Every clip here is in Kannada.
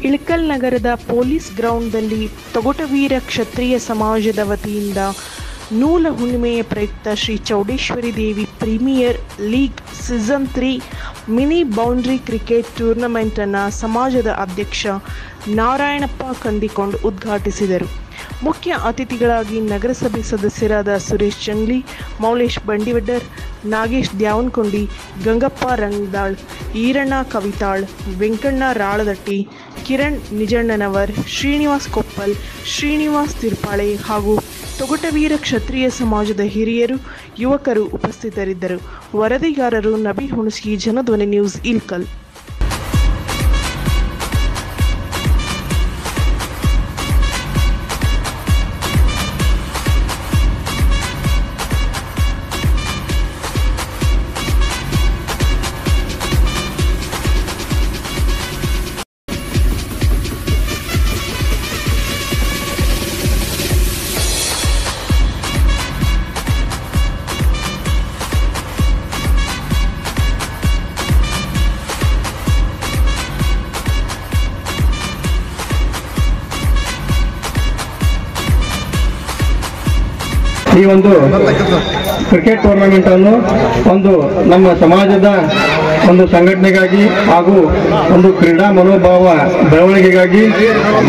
ಇಳಕಲ್ ನಗರದ ಪೊಲೀಸ್ ಗ್ರೌಂಡ್ನಲ್ಲಿ ತೊಗಟವೀರ ಕ್ಷತ್ರಿಯ ಸಮಾಜದ ವತಿಯಿಂದ ನೂಲ ಹುಣ್ಣಿಮೆಯ ಪ್ರಯುಕ್ತ Shri Chowdeshwari Devi premier league season 3 mini boundary cricket tournament ಅನ್ನು ಸಮಾಜದ ಅಧ್ಯಕ್ಷ ನಾರಾಯಣಪ್ಪ ಕಂದಿಕೊಂಡ್ ಉದ್ಘಾಟಿಸಿದರು. ಮುಖ್ಯ ಅತಿಥಿಗಳಾಗಿ ನಗರಸಭೆ ಸದಸ್ಯರಾದ ಸುರೇಶ್ ಜಂಗ್ಲಿ, ಮೌಲೇಶ್ ಬಂಡಿವಡ್ಡರ್, ನಾಗೇಶ್ ದ್ಯಾವನಕೊಂಡಿ, ಗಂಗಪ್ಪ ರಂಗದಾಳ್, ಈರಣ್ಣ ಕವಿತಾಳ್, ವೆಂಕಣ್ಣ ರಾಳದಟ್ಟಿ, ಕಿರಣ್ ನಿಜಣ್ಣನವರ್, ಶ್ರೀನಿವಾಸ್ ಕೊಪ್ಪಲ್, ಶ್ರೀನಿವಾಸ್ ತಿರ್ಪಾಳೆ ಹಾಗೂ ತೊಗಟವೀರ ಕ್ಷತ್ರಿಯ ಸಮಾಜದ ಹಿರಿಯರು, ಯುವಕರು ಉಪಸ್ಥಿತರಿದ್ದರು. ವರದಿಗಾರರು ನಬಿ ಹುಣಸ್ಗಿ, ಜನಧ್ವನಿ ನ್ಯೂಸ್, ಇಳಕಲ್. ಈ ಒಂದು ಕ್ರಿಕೆಟ್ ಟೂರ್ನಮೆಂಟ್ ಅನ್ನು ಒಂದು ನಮ್ಮ ಸಮಾಜದ ಒಂದು ಸಂಘಟನೆಗಾಗಿ ಹಾಗೂ ಒಂದು ಕ್ರೀಡಾ ಮನೋಭಾವ ಬೆಳವಣಿಗೆಗಾಗಿ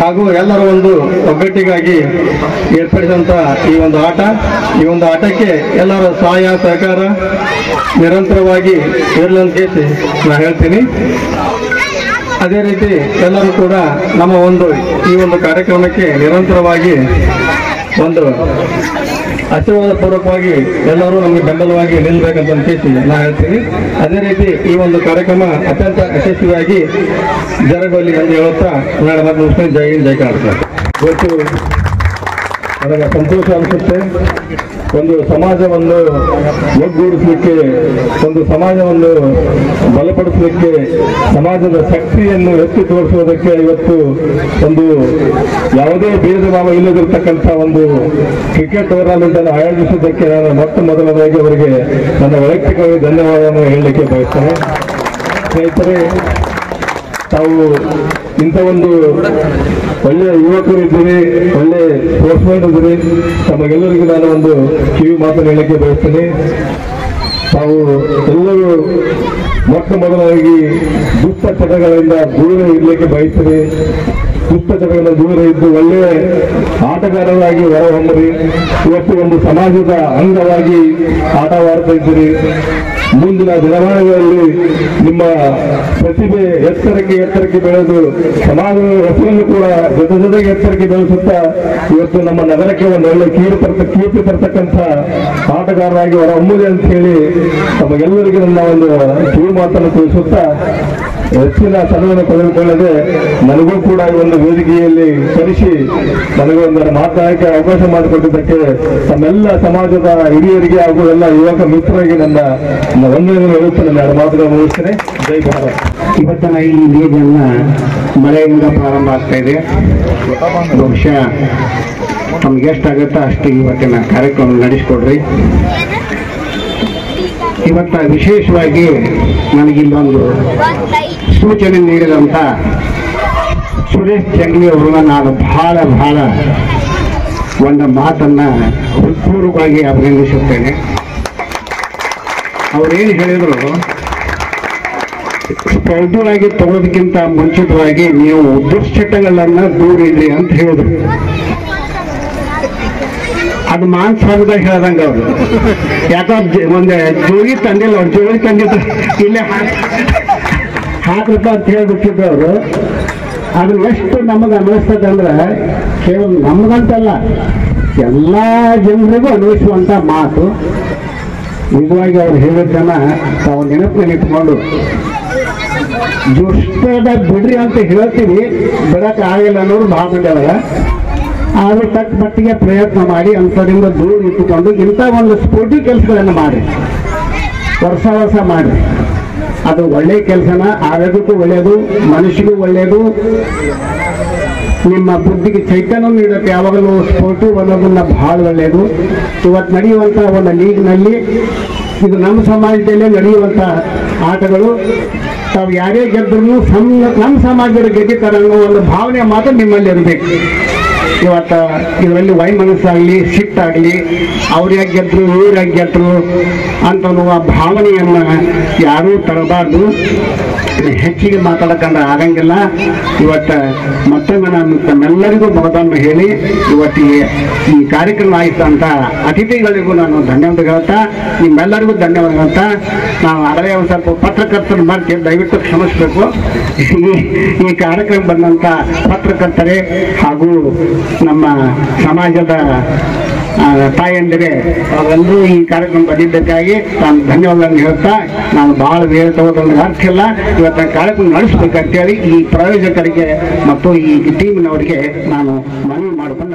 ಹಾಗೂ ಎಲ್ಲರ ಒಂದು ಒಗ್ಗಟ್ಟಿಗಾಗಿ ಏರ್ಪಡಿಸಿದಂಥ ಈ ಒಂದು ಆಟಕ್ಕೆ ಎಲ್ಲರ ಸಹಾಯ ಸಹಕಾರ ನಿರಂತರವಾಗಿ ಇರಲಂತ ನಾನು ಹೇಳ್ತೀನಿ. ಅದೇ ರೀತಿ ಎಲ್ಲರೂ ಕೂಡ ನಮ್ಮ ಈ ಒಂದು ಕಾರ್ಯಕ್ರಮಕ್ಕೆ ನಿರಂತರವಾಗಿ ಒಂದು ಆಶೀರ್ವಾದ ಪೂರ್ವಕವಾಗಿ ಎಲ್ಲರೂ ನಮಗೆ ಬೆಂಬಲವಾಗಿ ನಿಲ್ಲಬೇಕಂತ ನಾನು ಹೇಳ್ತೀನಿ. ಅದೇ ರೀತಿ ಈ ಒಂದು ಕಾರ್ಯಕ್ರಮ ಅತ್ಯಂತ ಯಶಸ್ವಿಯಾಗಿ ಜರಗಲಿ ಎಂದು ಹೇಳುತ್ತಾ ನಾನು ಮತ್ತೆ ಮುಸ್ಲಿಂ ಜೈ ಹಿಂದ್ ಜೈ ಕರ್ನಾಟಕ. ಇವತ್ತು ನನಗೆ ಸಂತೋಷ ಅನಿಸುತ್ತೆ. ಒಂದು ಸಮಾಜವನ್ನು ಒಗ್ಗೂಡಿಸಲಿಕ್ಕೆ, ಒಂದು ಸಮಾಜವನ್ನು ಬಲಪಡಿಸಲಿಕ್ಕೆ, ಸಮಾಜದ ಶಕ್ತಿಯನ್ನು ಎತ್ತಿ ತೋರಿಸುವುದಕ್ಕೆ ಇವತ್ತು ಒಂದು ಯಾವುದೇ ಭೇದ ಭಾವ ಇಲ್ಲದಿರತಕ್ಕಂಥ ಒಂದು ಕ್ರಿಕೆಟ್ ಟೂರ್ನಮೆಂಟ್ ಅನ್ನು ಆಯೋಜಿಸುವುದಕ್ಕೆ ನಾನು ಮೊದಲನೇದಾಗಿ ಅವರಿಗೆ ನನ್ನ ವೈಯಕ್ತಿಕವಾಗಿ ಧನ್ಯವಾದವನ್ನು ಹೇಳಲಿಕ್ಕೆ ಬಯಸ್ತೇನೆ. ಸ್ನೇಹಿತರೆ, ತಾವು ಇಂಥ ಒಂದು ಒಳ್ಳೆಯ ಯುವಕರು ಇದ್ದೀರಿ, ಒಳ್ಳೆ ಸ್ಪೋರ್ಟ್ಸ್ಮನ್ ಇದ್ದೀರಿ. ತಮಗೆಲ್ಲರಿಗೂ ನಾನು ಒಂದು ಕಿವಿ ಮಾತನ್ನು ಹೇಳಲಿಕ್ಕೆ ಬಯಸ್ತೇನೆ. ತಾವು ಎಲ್ಲರೂ ಮೊದಲಾಗಿ ದುಷ್ಟ ಚಟಗಳಿಂದ ದೂರ ಇರಲಿಕ್ಕೆ ಬಯಸ್ತೀರಿ. ದುಷ್ಟ ಚಟಗಳಿಂದ ದೂರ ಇದ್ದು ಒಳ್ಳೆಯ ಆಟಗಾರರಾಗಿ ಹೊರಹೊಮ್ಮರಿ. ಇವತ್ತು ಒಂದು ಸಮಾಜದ ಅಂಗವಾಗಿ ಆಟವಾಡ್ತಾ ಇದ್ದೀರಿ. ಮುಂದಿನ ದಿನಮಾನಗಳಲ್ಲಿ ನಿಮ್ಮ ಪ್ರತಿಭೆ ಎತ್ತರಕ್ಕೆ ಬೆಳೆದು ಸಮಾಜದ ಹೆಸರನ್ನು ಕೂಡ ಜೊತೆಗೆ ಎತ್ತರಕ್ಕೆ ಬೆಳೆಸುತ್ತಾ ಇವತ್ತು ನಮ್ಮ ನಗರಕ್ಕೆ ಒಂದು ಒಳ್ಳೆ ಕೀರ್ತಿ ತರ್ತಕ್ಕಂಥ ಆಟಗಾರರಾಗಿ ಹೊರಹೊಮ್ಮದೆ ಅಂತ ಹೇಳಿ ತಮಗೆಲ್ಲರಿಗೂ ನನ್ನ ಒಂದು ಕಿವಿ ಮಾತನ್ನು ತಿಳಿಸುತ್ತಾ ಹೆಚ್ಚಿನ ಸಮಯವನ್ನು ತೆಗೆದುಕೊಳ್ಳದೆ ನನಗೂ ಕೂಡ ಈ ಒಂದು ವೇದಿಕೆಯಲ್ಲಿ ಕರೆಸಿ ನನಗೆ ಒಂದು ಮಾತನಾಡಕ್ಕೆ ಅವಕಾಶ ಮಾಡಿಕೊಟ್ಟಿದ್ದಕ್ಕೆ ತಮ್ಮೆಲ್ಲ ಸಮಾಜದ ಹಿರಿಯರಿಗೆ ಹಾಗೂ ಎಲ್ಲ ಯುವಕ ಮಿತ್ರರಿಗೆ ನನ್ನ ವಂದನೆಯನ್ನು ಹೇಳುತ್ತೇನೆ. ನನ್ನ ಮಾತುಗಳನ್ನು ಮುಗಿಸ್ತೇನೆ. ಜೈ ಭಾರತ್. ಇವತ್ತಿನ ಈ ಲೀಗನ್ನ ಮಳೆಯಿಂದ ಪ್ರಾರಂಭ ಆಗ್ತಾ ಇದೆ. ಬಹುಶಃ ನಮ್ಗೆ ಎಷ್ಟಾಗುತ್ತೋ ಅಷ್ಟು ಇವತ್ತಿನ ಕಾರ್ಯಕ್ರಮ ನಡೆಸಿಕೊಡ್ರಿ. ಇವತ್ತ ವಿಶೇಷವಾಗಿ ನನಗಿಲ್ಲೊಂದು ಸೂಚನೆ ನೀಡಿದಂಥ ಸುರೇಶ್ ಜಂಗ್ಲಿ ಅವರನ್ನ ನಾನು ಬಹಳ ಒಂದು ಮಾತನ್ನ ಹೃತ್ಪೂರ್ವಕವಾಗಿ ಅಭಿನಂದಿಸುತ್ತೇನೆ. ಅವರೇನು ಹೇಳಿದ್ರು, ಸ್ಪರ್ಧೆಯಾಗಿ ತಗೊಳ್ಳೋದಕ್ಕಿಂತ ಮುಂಚಿತವಾಗಿ ನೀವು ದುಶ್ಚಟಗಳನ್ನ ದೂರ ಇಡ್ರಿ ಅಂತ ಹೇಳಿದ್ರು. ಅದು ಮಾನಸದಾಗ ಹೇಳ್ದಂಗ ಅವರು ಯಾಕಂದ್ರೆ ಒಂದು ಜೋಗಿ ತಂದಿಲ್ಲ, ಅವ್ರು ಜೋಗಿ ತಂದಿದ್ರು ಇಲ್ಲೇ ಹಾಕ್ರಪ್ಪ ಅಂತ ಹೇಳ್ಬಿಟ್ಟಿದ್ರು ಅವರು. ಅದು ಎಷ್ಟು ನಮಗೆ ಅನಿಸ್ತದೆ ಅಂದ್ರೆ ಕೇವಲ ನಮಗಂತಲ್ಲ ಎಲ್ಲ ಜನರಿಗೂ ಅನ್ವಯಿಸುವಂತ ಮಾತು. ನಿಜವಾಗಿ ಅವ್ರು ಹೇಳಿದ್ದನ್ನ ತಾವು ನೆನಪಿನಲ್ಲಿ ಇಟ್ಕೊಂಡು ದುಷ್ಟದ ಬಿಡ್ರಿ ಅಂತ ಹೇಳ್ತೀವಿ, ಬಿಡಕ್ಕೆ ಆಗಿಲ್ಲ ಅನ್ನೋರು ಭಾಳ ಮಂದಿ ಅವಾಗ. ಆದ್ರೂ ತಕ್ಕ ಮಟ್ಟಿಗೆ ಪ್ರಯತ್ನ ಮಾಡಿ ಅಂಥದ್ರಿಂದ ದೂರ ಇಟ್ಟುಕೊಂಡು ಇಂಥ ಒಂದು ಸ್ಪೋರ್ಟಿವ್ ಕೆಲಸಗಳನ್ನು ಮಾಡಿ ವರ್ಷ ಮಾಡಿ. ಅದು ಒಳ್ಳೆ ಕೆಲಸನ, ಆರೋಗ್ಯಕ್ಕೂ ಒಳ್ಳೆಯದು, ಮನುಷ್ಯಗೂ ಒಳ್ಳೆಯದು, ನಿಮ್ಮ ಬುದ್ಧಿಗೆ ಚೈತನ್ಯ ನೀಡೋಕ್ಕೆ ಯಾವಾಗಲೂ ಸ್ಪೋರ್ಟಿವ್ ಅನ್ನೋದನ್ನ ಬಹಳ ಒಳ್ಳೆಯದು. ಇವತ್ತು ನಡೆಯುವಂಥ ಒಂದು ಲೀಗ್ನಲ್ಲಿ ಇದು ನಮ್ಮ ಸಮಾಜದಲ್ಲೇ ನಡೆಯುವಂಥ ಆಟಗಳು. ತಾವು ಯಾರೇ ಗೆದ್ರೂ ನಮ್ಮ ಸಮಾಜದ ಗೆದ್ದಿದ್ದಾರೆ ಅನ್ನೋ ಒಂದು ಭಾವನೆ ಮಾತ್ರ ನಿಮ್ಮಲ್ಲಿ ಇರಬೇಕು. ಇವತ್ತು ಇದರಲ್ಲಿ ವೈಮನಸ್ಸಾಗಲಿ ಸಿಟ್ಟಾಗಲಿ ಅವ್ರು ಯಾಕೆ ಗೆದ್ರು ಇವ್ರು ಯಾಕೆ ಗೆದ್ರು ಅಂತನ್ನುವ ಭಾವನೆಯನ್ನು ಯಾರೂ ತರಬಾರ್ದು. ಹೆಚ್ಚಿಗೆ ಮಾತಾಡಕಂದ್ರೆ ಆಗಂಗಿಲ್ಲ. ಇವತ್ತು ಮತ್ತೊಮ್ಮೆ ನಾನು ತಮ್ಮೆಲ್ಲರಿಗೂ ಮಗದನ್ನು ಹೇಳಿ ಇವತ್ತು ಈ ಕಾರ್ಯಕ್ರಮ ಆಯಿತಂತ ಅತಿಥಿಗಳಿಗೂ ನಾನು ಧನ್ಯವಾದ ಹೇಳ್ತಾ, ನಿಮ್ಮೆಲ್ಲರಿಗೂ ಧನ್ಯವಾದ ಹೇಳ್ತಾ, ನಾವು ಆಗಲೇ ಒಂದು ಸ್ವಲ್ಪ ಪತ್ರಕರ್ತರು ಮಾಡ್ತೀವಿ, ದಯವಿಟ್ಟು ಕ್ಷಮಿಸಬೇಕು. ಈ ಕಾರ್ಯಕ್ರಮ ಬಂದಂಥ ಪತ್ರಕರ್ತರೇ ಹಾಗೂ ನಮ್ಮ ಸಮಾಜದ ತಾಯಂದಿರೇ ಅವರೆಲ್ಲರೂ ಈ ಕಾರ್ಯಕ್ರಮ ಬಂದಿದ್ದಕ್ಕಾಗಿ ನಾನು ಧನ್ಯವಾದಗಳನ್ನು ಹೇಳ್ತಾ, ನಾನು ಬಹಳ ವೇಳೆ ತಗೋದೊಂದು ಅರ್ಥ ಇಲ್ಲ. ಇವತ್ತು ಕಾರ್ಯಕ್ರಮ ನಡೆಸಬೇಕಂತೇಳಿ ಈ ಪ್ರಾಯೋಜಕರಿಗೆ ಮತ್ತು ಈ ಟೀಮಿನವರಿಗೆ ನಾನು ಮನವಿ ಮಾಡ್ಕೊಂಡು